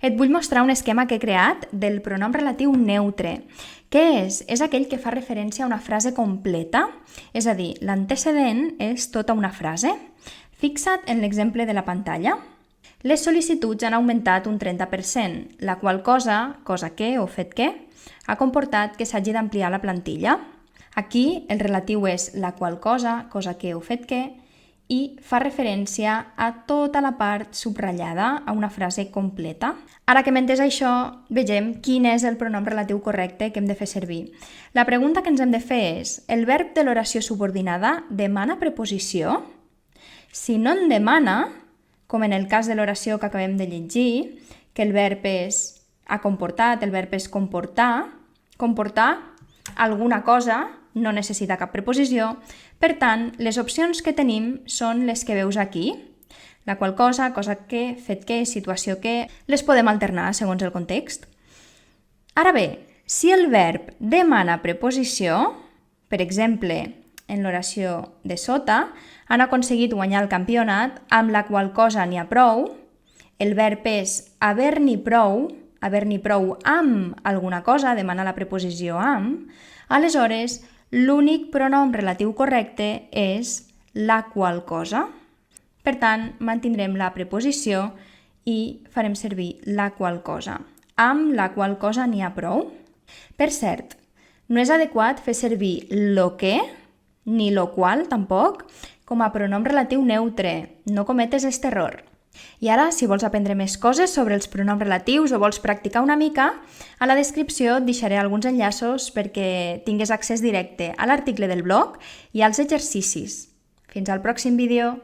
Et vull mostrar un esquema que he creat del pronom relatiu neutre. Què és? És aquell que fa referència a una frase completa, és a dir, l'antecedent és tota una frase. Fixa't en l'exemple de la pantalla. Les sol·licituds han augmentat un 30%, la qual cosa que o fet que, ha comportat que s'hagi d'ampliar la plantilla. Aquí el relatiu és la qual cosa que o fet que, i fa referència a tota la part subratllada, a una frase completa. Ara que hem entès això, vegem quin és el pronom relatiu correcte que hem de fer servir. La pregunta que ens hem de fer és: el verb de l'oració subordinada demana preposició? Si no en demana, com en el cas de l'oració que acabem de llegir, que el verb és ha comportat, el verb és comportar alguna cosa no necessita cap preposició. Per tant, les opcions que tenim són les que veus aquí. La qual cosa que, fet que, situació que, les podem alternar segons el context. Ara bé, si el verb demana preposició, per exemple, en l'oració de sota, han aconseguit guanyar el campionat, amb la qual cosa n'hi ha prou, el verb és haver-n'hi prou amb alguna cosa, demana la preposició amb, aleshores l'únic pronom relatiu correcte és la qual cosa. Per tant, mantindrem la preposició i farem servir la qual cosa. Amb la qual cosa n'hi ha prou. Per cert, no és adequat fer servir lo que, ni lo qual tampoc, com a pronom relatiu neutre. No cometes aquest error. I ara, si vols aprendre més coses sobre els pronoms relatius o vols practicar una mica, a la descripció et deixaré alguns enllaços perquè tingues accés directe a l'article del blog i als exercicis. Fins al pròxim vídeo!